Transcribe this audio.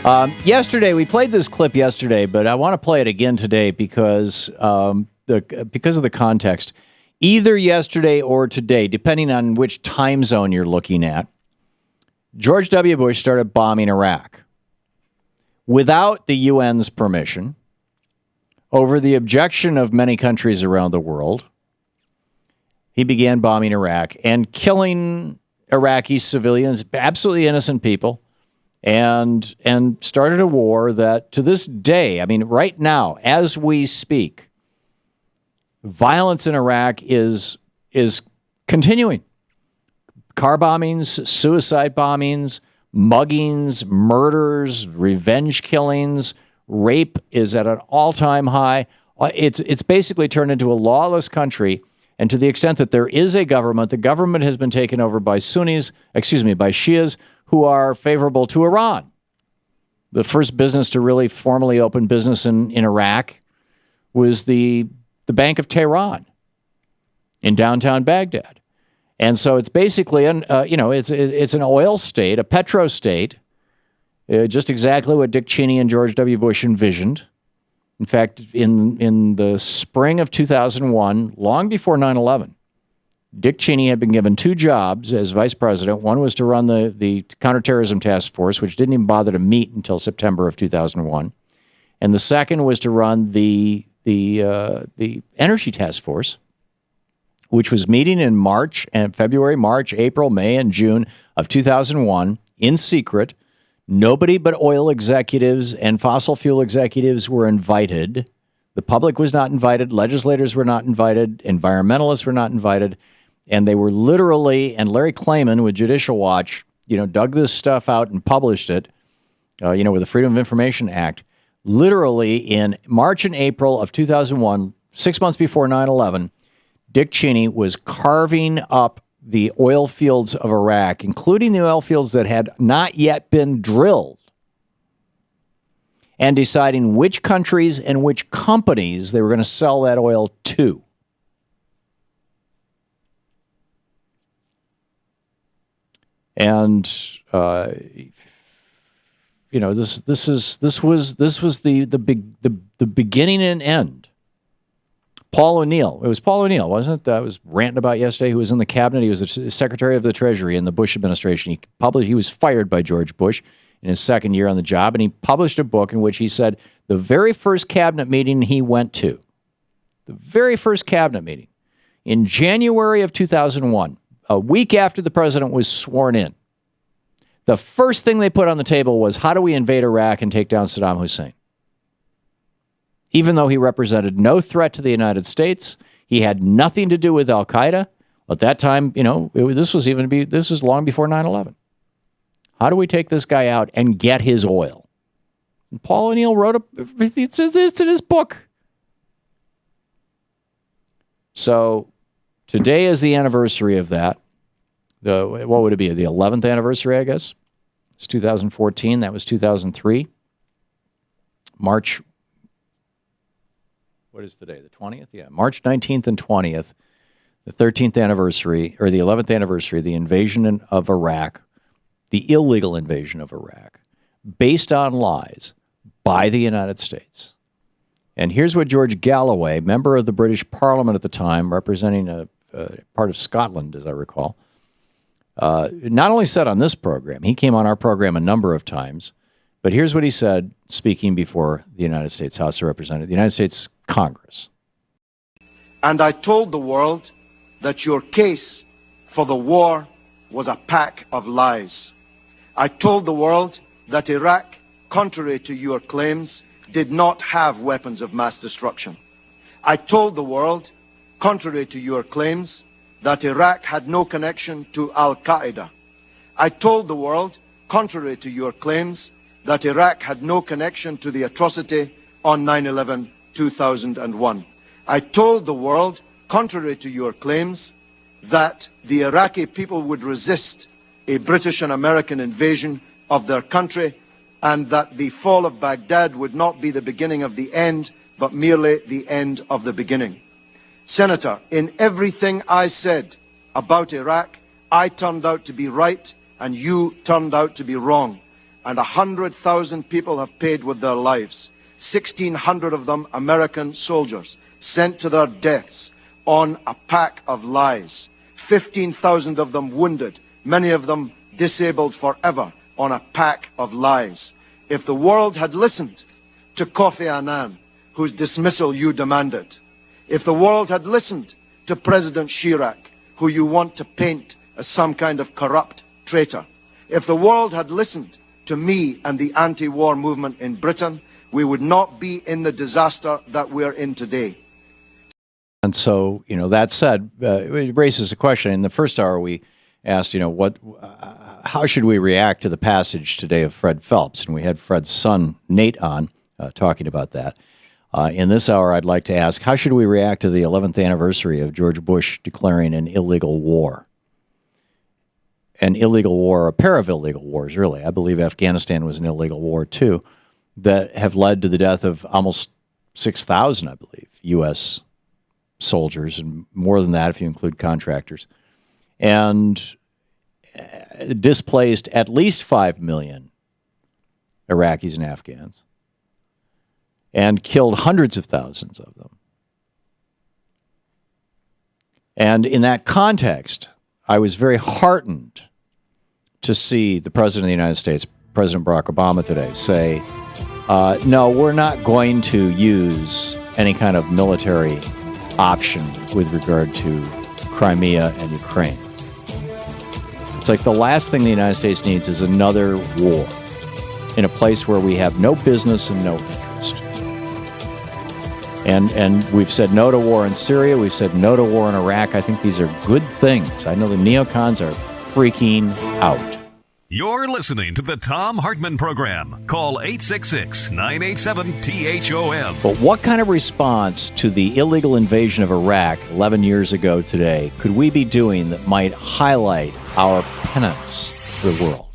Yesterday, we played this clip yesterday, but I want to play it again today because of the context. Either yesterday or today, depending on which time zone you're looking at, George W. Bush started bombing Iraq without the UN's permission, over the objection of many countries around the world. He began bombing Iraq and killing Iraqi civilians, absolutely innocent people, and started a war that to this day, I mean, right now, as we speak, violence in Iraq is continuing. Car bombings, suicide bombings, muggings, murders, revenge killings, rape is at an all-time high. It's basically turned into a lawless country, and to the extent that there is a government, the government has been taken over by by Shias who are favorable to Iran. The first business to really formally open business in Iraq was the Bank of Tehran in downtown Baghdad. And so it's basically, it's an oil state, a petro state, just exactly what Dick Cheney and George W. Bush envisioned. In fact, in the spring of 2001, long before 9/11, Dick Cheney had been given two jobs as vice president. One was to run the counterterrorism task force, which didn't even bother to meet until September of 2001. And the second was to run the energy task force, which was meeting in February, March, April, May, and June of 2001 in secret. Nobody but oil executives and fossil fuel executives were invited. The public was not invited. Legislators were not invited. Environmentalists were not invited. And they were literally, and Larry Klayman with Judicial Watch, dug this stuff out and published it, with the Freedom of Information Act. Literally in March and April of 2001, 6 months before 9/11, Dick Cheney was carving up the oil fields of Iraq, including the oil fields that had not yet been drilled, and deciding which countries and which companies they were going to sell that oil to. And this was the beginning and end. Paul O'Neill. It was Paul O'Neill, wasn't it? That I was ranting about yesterday. Who was in the cabinet? He was the Secretary of the Treasury in the Bush administration. He was fired by George Bush in his second year on the job, and he published a book in which he said the very first cabinet meeting he went to, the very first cabinet meeting in January of 2001, a week after the president was sworn in, the first thing they put on the table was, how do we invade Iraq and take down Saddam Hussein? Even though he represented no threat to the United States, he had nothing to do with Al-Qaeda. At that time, this was long before 9/11. How do we take this guy out and get his oil? And Paul O'Neill wrote it's in his book. So today is the anniversary of that. What would it be? The 11th anniversary, I guess. It's 2014. That was 2003. March. What is today? The 20th? Yeah, March 19th and 20th, the 13th anniversary, or the 11th anniversary of the invasion of Iraq, the illegal invasion of Iraq, based on lies by the United States. And here's what George Galloway, member of the British Parliament at the time, representing a part of Scotland, as I recall, not only said on this program, he came on our program a number of times, but here's what he said, speaking before the United States House of Representatives, the United States Congress. And I told the world that your case for the war was a pack of lies. I told the world that Iraq, contrary to your claims, did not have weapons of mass destruction. I told the world, contrary to your claims, that Iraq had no connection to Al-Qaeda. I told the world, contrary to your claims, that Iraq had no connection to the atrocity on 9/11/2001. I told the world, contrary to your claims, that the Iraqi people would resist a British and American invasion of their country, and that the fall of Baghdad would not be the beginning of the end, but merely the end of the beginning. Senator, in everything I said about Iraq, I turned out to be right, and you turned out to be wrong. and 100,000 people have paid with their lives. 1,600 of them American soldiers sent to their deaths on a pack of lies. 15,000 of them wounded, many of them disabled forever on a pack of lies. If the world had listened to Kofi Annan, whose dismissal you demanded, if the world had listened to President Chirac, who you want to paint as some kind of corrupt traitor, if the world had listened to me and the anti-war movement in Britain, we would not be in the disaster that we're in today. And so, that said, it raises a question. In the first hour, we asked, how should we react to the passage today of Fred Phelps? And we had Fred's son, Nate, on talking about that. In this hour, I'd like to ask, how should we react to the 11th anniversary of George Bush declaring an illegal war? An illegal war, a pair of illegal wars, really. I believe Afghanistan was an illegal war, too, that have led to the death of almost 6,000, I believe, U.S. soldiers, and more than that if you include contractors, and displaced at least 5 million Iraqis and Afghans, and killed hundreds of thousands of them. And in that context, I was very heartened to see the President of the United States, President Barack Obama, today say, no, we're not going to use any kind of military option with regard to Crimea and Ukraine. It's like the last thing the United States needs is another war in a place where we have no business and no interest. And we've said no to war in Syria. We've said no to war in Iraq. I think these are good things. I know the neocons are freaking out. You're listening to the Thom Hartmann Program. Call 866-987-THOM. But what kind of response to the illegal invasion of Iraq 11 years ago today could we be doing that might highlight our penance to the world?